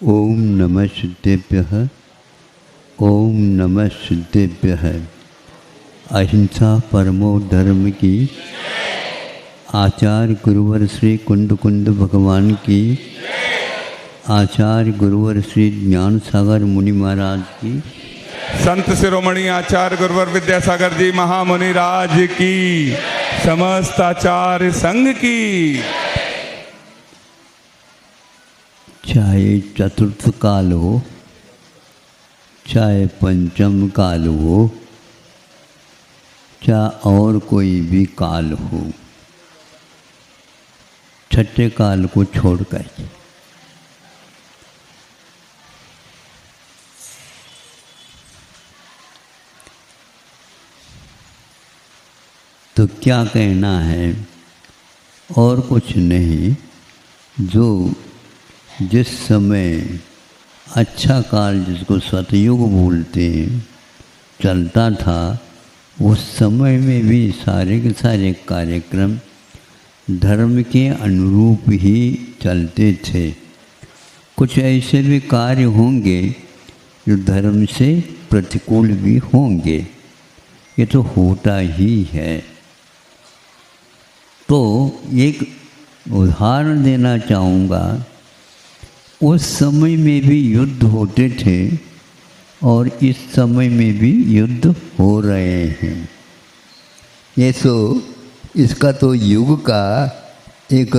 ओम नमः सिद्धेभ्यः। ओम नमः सिद्धेभ्यः। अहिंसा परमो धर्म की। आचार्य गुरुवर श्री कुंड कुंड भगवान की। आचार्य गुरुवर श्री ज्ञान सागर मुनि महाराज की। संत शिरोमणि आचार्य गुरुवर विद्यासागर जी महामुनि राज की। समस्त आचार्य संघ की। चाहे चतुर्थ काल हो, चाहे पंचम काल हो, चाहे और कोई भी काल हो, छठे काल को छोड़कर तो क्या कहना है, और कुछ नहीं। जो जिस समय अच्छा काल, जिसको सतयुग बोलते हैं, चलता था, उस समय में भी सारे के सारे कार्यक्रम धर्म के अनुरूप ही चलते थे। कुछ ऐसे भी कार्य होंगे जो धर्म से प्रतिकूल भी होंगे, ये तो होता ही है। तो एक उदाहरण देना चाहूँगा। उस समय में भी युद्ध होते थे और इस समय में भी युद्ध हो रहे हैं। ये तो इसका तो युग का एक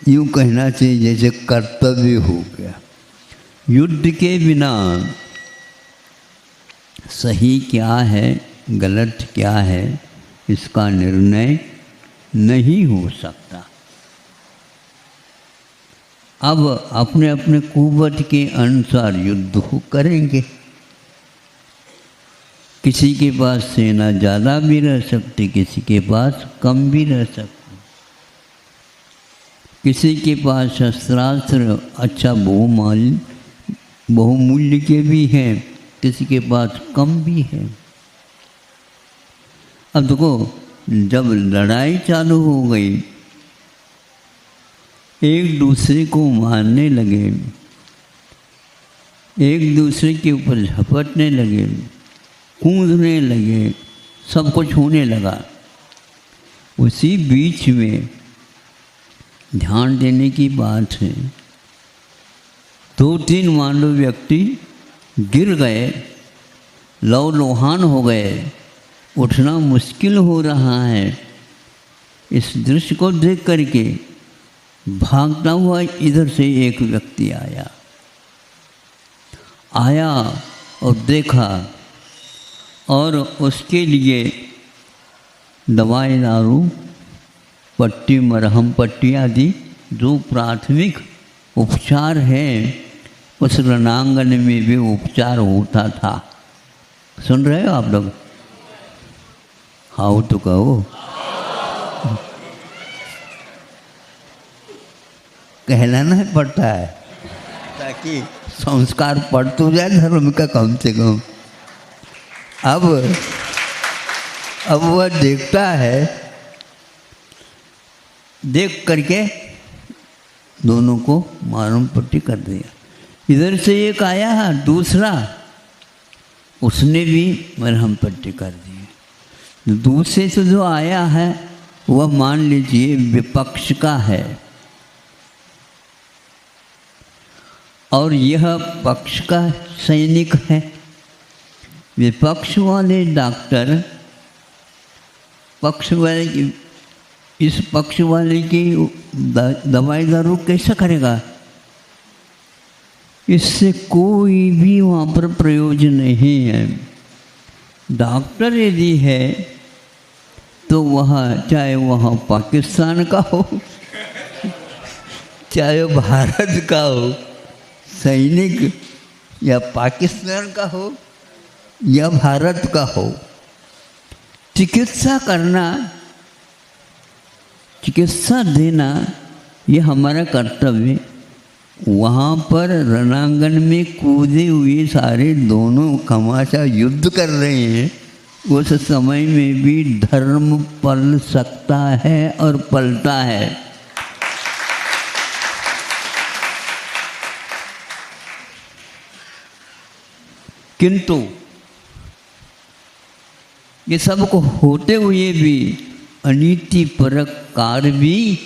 यूँ कहना चाहिए जैसे कर्तव्य हो गया। युद्ध के बिना सही क्या है, गलत क्या है, इसका निर्णय नहीं हो सकता। अब अपने अपने कुवत के अनुसार युद्ध करेंगे। किसी के पास सेना ज़्यादा भी रह सकती, किसी के पास कम भी रह सकती। किसी के पास शस्त्रास्त्र अच्छा बहुमूल्य के भी हैं, किसी के पास कम भी है। अब देखो, जब लड़ाई चालू हो गई, एक दूसरे को मारने लगे, एक दूसरे के ऊपर झपटने लगे, कूदने लगे, सब कुछ होने लगा। उसी बीच में ध्यान देने की बात है, 2-3 मानव व्यक्ति गिर गए, लौहान हो गए, उठना मुश्किल हो रहा है। इस दृश्य को देख करके भागता हुआ इधर से एक व्यक्ति आया और देखा, और उसके लिए दवाई दारू, पट्टी, मरहम पट्टी आदि जो प्राथमिक उपचार है, उस रणांगन में भी उपचार होता था। सुन रहे हो आप लोग? हाँ तो कहो। कहलाना पड़ता है ताकि संस्कार पड़ तो जाए धर्म का कम से कम। अब वह देखता है, देख करके दोनों को मालूम पट्टी कर दिया। इधर से एक आया है दूसरा, उसने भी मरहम पट्टी कर दी। दूसरे से जो आया है वह मान लीजिए विपक्ष का है, और यह पक्ष का सैनिक है। विपक्ष वाले डॉक्टर इस पक्ष वाले की दवाई दारू कैसे करेगा? इससे कोई भी वहाँ पर प्रयोजन नहीं है। डॉक्टर यदि है तो चाहे वह पाकिस्तान का हो, चाहे भारत का हो, सैनिक या पाकिस्तान का हो या भारत का हो, चिकित्सा करना, चिकित्सा देना, ये हमारा कर्तव्य। वहाँ पर रणांगन में कूदे हुए सारे दोनों कमाशा युद्ध कर रहे हैं। उस समय में भी धर्म पल सकता है और पलता है। किंतु ये सब को होते हुए भी अनीति परक कार्य भी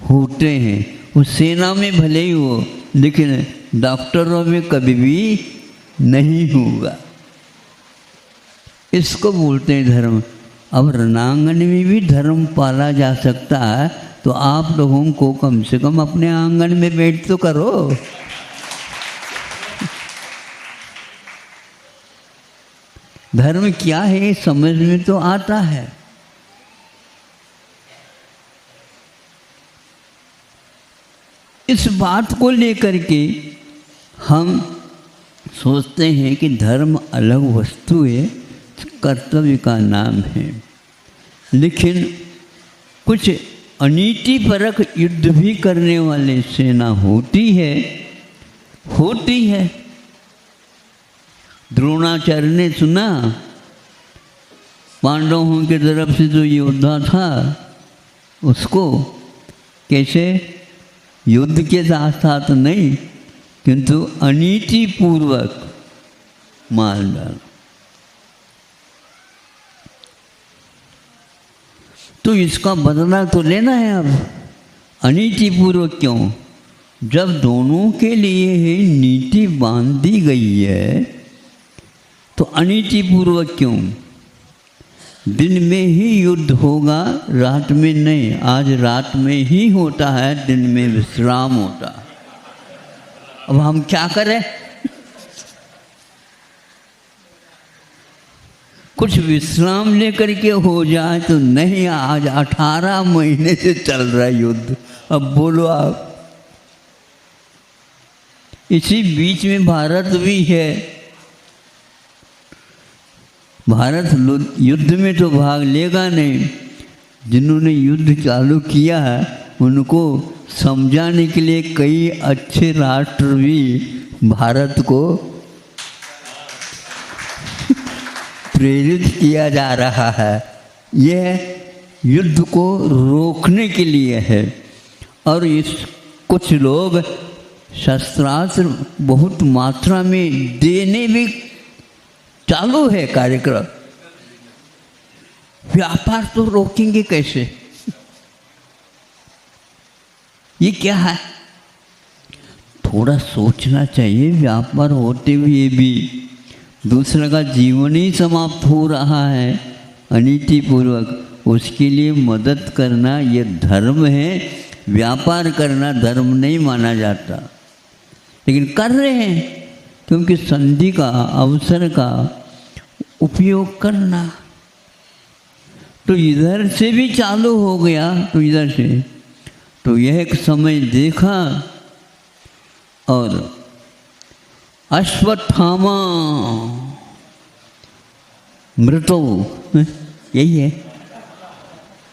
होते हैं। वो सेना में भले ही हो, लेकिन डॉक्टरों में कभी भी नहीं होगा। इसको बोलते हैं धर्म। अब रणांगन में भी धर्म पाला जा सकता है, तो आप लोगों को कम से कम अपने आंगन में बैठ तो करो। धर्म क्या है समझ में तो आता है। इस बात को लेकर के हम सोचते हैं कि धर्म अलग वस्तु है, कर्तव्य का नाम है। लेकिन कुछ अनीति परक युद्ध भी करने वाले सेना होती है। द्रोणाचार्य ने सुना पांडवों की तरफ से जो योद्धा था उसको कैसे युद्ध के साथ साथ नहीं किंतु अनीति पूर्वक मार डाला। तो इसका बदला तो लेना है। अब अनीति पूर्वक क्यों? जब दोनों के लिए ही नीति बांध दी गई है तो अनीति पूर्वक क्यों? दिन में ही युद्ध होगा, रात में नहीं। आज रात में ही होता है, दिन में विश्राम होता है। अब हम क्या करें? कुछ विश्राम लेकर के हो जाए तो नहीं। आज 18 महीने से चल रहा है युद्ध। अब बोलो आप। इसी बीच में भारत भी है। भारत युद्ध में तो भाग लेगा नहीं। जिन्होंने युद्ध चालू किया है उनको समझाने के लिए कई अच्छे राष्ट्र भी भारत को प्रेरित किया जा रहा है। यह युद्ध को रोकने के लिए है। और इस कुछ लोग शस्त्रास्त्र बहुत मात्रा में देने भी चालू है कार्यक्रम। व्यापार तो रोकेंगे कैसे? ये क्या है? थोड़ा सोचना चाहिए। व्यापार होते हुए भी दूसरे का जीवन ही समाप्त हो रहा है अनीति पूर्वक, उसके लिए मदद करना ये धर्म है। व्यापार करना धर्म नहीं माना जाता, लेकिन कर रहे हैं क्योंकि संधि का अवसर का उपयोग करना। तो इधर से भी चालू हो गया, तो इधर से तो यह एक समय देखा और अश्वत्थामा मृतो, यही है,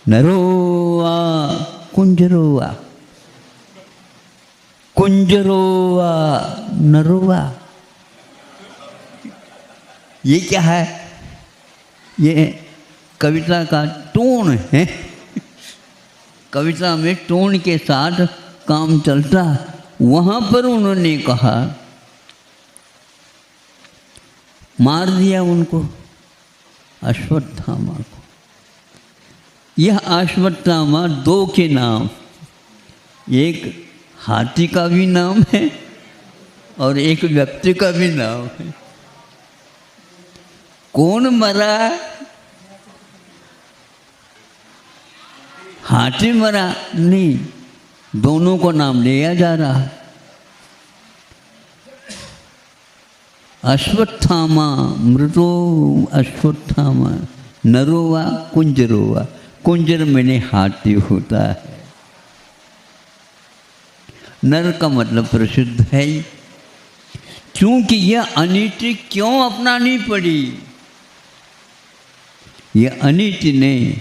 नरोवा कुंजरोवा, कुंजरोवा नरोवा। ये क्या है? ये कविता का टोन है। कविता में टोन के साथ काम चलता। वहाँ पर उन्होंने कहा, मार दिया उनको, अश्वत्थामा को। यह अश्वत्थामा दो के नाम, एक हाथी का भी नाम है और एक व्यक्ति का भी नाम है। कौन मरा? हाथी मरा नहीं, दोनों को नाम लिया जा रहा है। अश्वत्थामा मृतो अश्वत्थामा नरोवा कुंजरोवा। कुंजर मैंने हाथी होता है। नर का मतलब प्रसिद्ध है। क्योंकि यह अनीति क्यों अपनानी पड़ी? यह अनीति नहीं,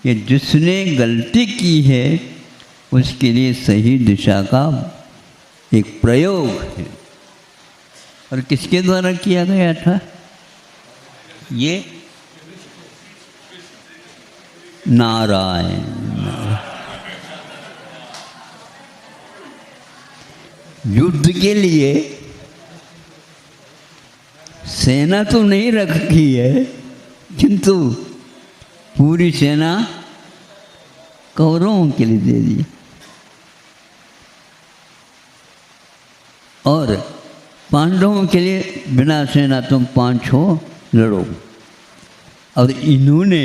ये जिसने गलती की है उसके लिए सही दिशा का एक प्रयोग है। और किसके द्वारा किया गया था? ये नारायण। युद्ध के लिए सेना तो नहीं रखी है, किंतु पूरी सेना कौरवों के लिए दे दी और पांडवों के लिए बिना सेना तुम 5 हो लड़ो। और इन्होंने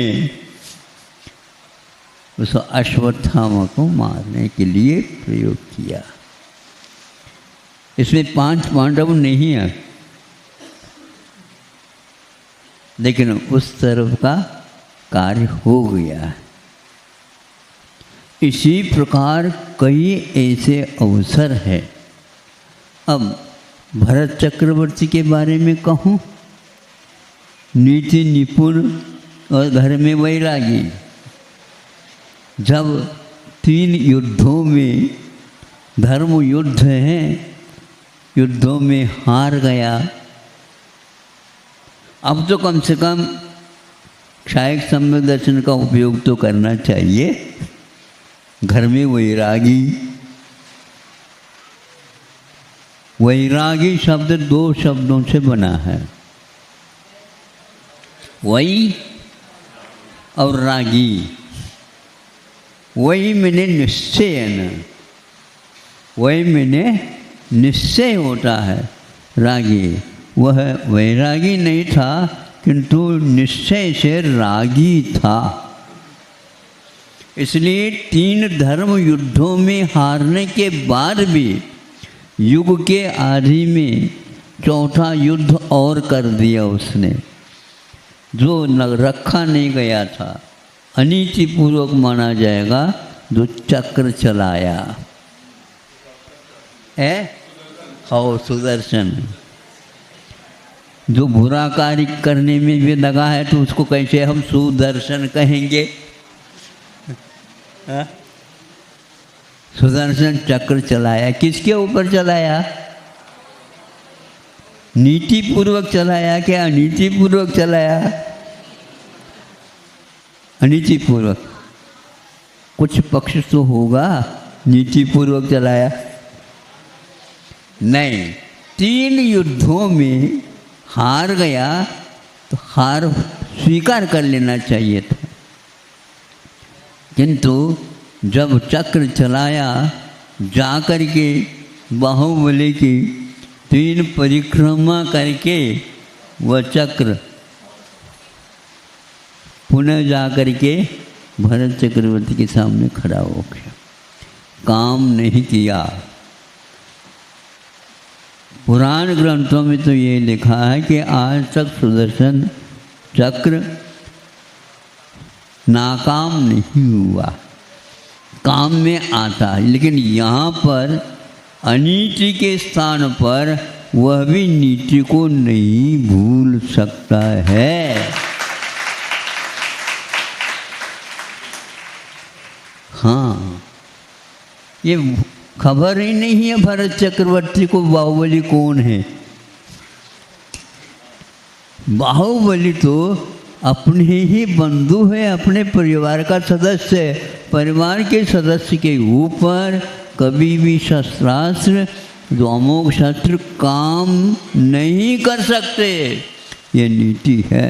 उस अश्वत्थामा को मारने के लिए प्रयोग किया। इसमें 5 पांडव नहीं है, लेकिन उस तरफ का कार्य हो गया। इसी प्रकार कई ऐसे अवसर है। अब भरत चक्रवर्ती के बारे में कहूँ, नीति निपुण और घर में वैरागी। जब 3 युद्धों में, धर्म युद्ध हैं, युद्धों में हार गया, अब तो कम से कम क्षायक सम्यक दर्शन का उपयोग तो करना चाहिए। घर में वैरागी, वैरागी शब्द 2 शब्दों से बना है, वै और रागी। वही मैंने निश्चयन, वही मैंने निश्चय होता है। रागी वह वैरागी नहीं था, किंतु निश्चय से रागी था। इसलिए 3 धर्म युद्धों में हारने के बाद भी युग के आदि में 4था युद्ध और कर दिया उसने, जो रखा नहीं गया था। अनीतिपूर्वक माना जाएगा, जो चक्र चलाया है, हो सुदर्शन। जो बुरा कार्य करने में भी लगा है तो उसको कैसे हम सुदर्शन कहेंगे? सुदर्शन चक्र चलाया, किसके ऊपर चलाया? नीति पूर्वक चलाया क्या अनीति पूर्वक चलाया? अनीति पूर्वक। कुछ पक्ष तो होगा नीति पूर्वक चलाया, नहीं। 3 युद्धों में हार गया तो हार स्वीकार कर लेना चाहिए था, किंतु जब चक्र चलाया, जाकर के बाहुबली की 3 परिक्रमा करके वह चक्र पुनः जाकर के भरत चक्रवर्ती के सामने खड़ा हो गया। काम नहीं किया। पुराण ग्रंथों में तो ये लिखा है कि आज तक सुदर्शन चक्र नाकाम नहीं हुआ, काम में आता है। लेकिन यहाँ पर अनीति के स्थान पर वह भी नीति को नहीं भूल सकता है। हाँ, ये खबर ही नहीं है भरत चक्रवर्ती को बाहुबली कौन है। बाहुबली तो अपने ही बंधु है, अपने परिवार का सदस्य है। परिवार के सदस्य के ऊपर कभी भी शस्त्रास्त्र, जो अमोघ शस्त्र काम नहीं कर सकते, ये नीति है।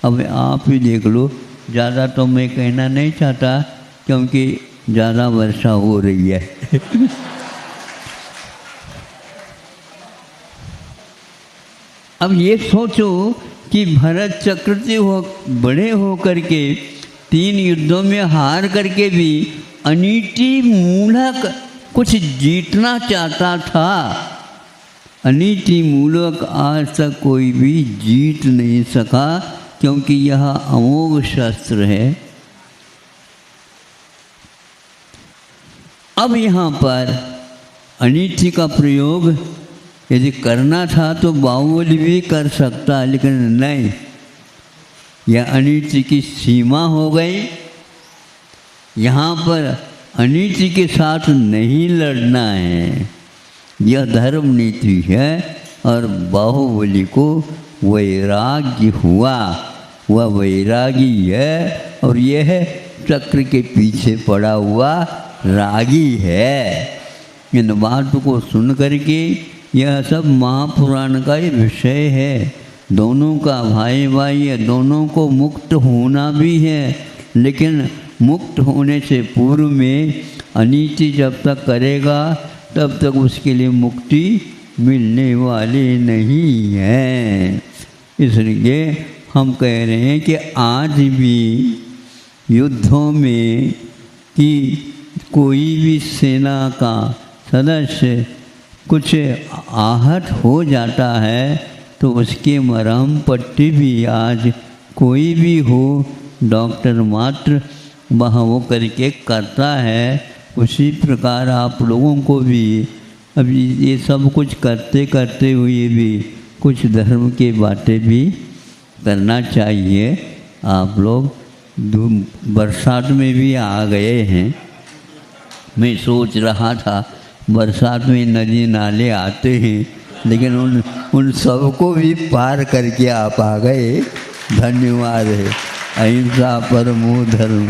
अब आप ही देख लो, ज़्यादा तो मैं कहना नहीं चाहता क्योंकि ज़्यादा वर्षा हो रही है। अब ये सोचो कि भरत चक्रवर्ती बड़े हो करके 3 युद्धों में हार करके भी अनीति मूलक कुछ जीतना चाहता था। अनीति मूलक आज तक कोई भी जीत नहीं सका, क्योंकि यह अमोघ शस्त्र है। अब यहाँ पर अनीति का प्रयोग यदि करना था तो बाहुबली भी कर सकता, लेकिन नहीं, यह अनीति की सीमा हो गई। यहाँ पर अनीति के साथ नहीं लड़ना है, यह धर्म नीति है। और बाहुबली को वैराग्य हुआ, वह वैरागी है, और यह चक्र के पीछे पड़ा हुआ रागी है। इन बात को सुन करके, यह सब महापुराण का ही विषय है। दोनों का भाई भाई है, दोनों को मुक्त होना भी है, लेकिन मुक्त होने से पूर्व में अनीति जब तक करेगा तब तक उसके लिए मुक्ति मिलने वाली नहीं है। इसलिए हम कह रहे हैं कि आज भी युद्धों में कि कोई भी सेना का सदस्य कुछ आहत हो जाता है तो उसकी मरहम पट्टी भी आज कोई भी हो डॉक्टर मात्र वह वो करके करता है। उसी प्रकार आप लोगों को भी अभी ये सब कुछ करते करते हुए भी कुछ धर्म की बातें भी करना चाहिए। आप लोग बरसात में भी आ गए हैं। मैं सोच रहा था बरसात में नदी नाले आते हैं, लेकिन उन सबको भी पार करके आप आ गए। धन्यवाद है। अहिंसा परमो धर्म।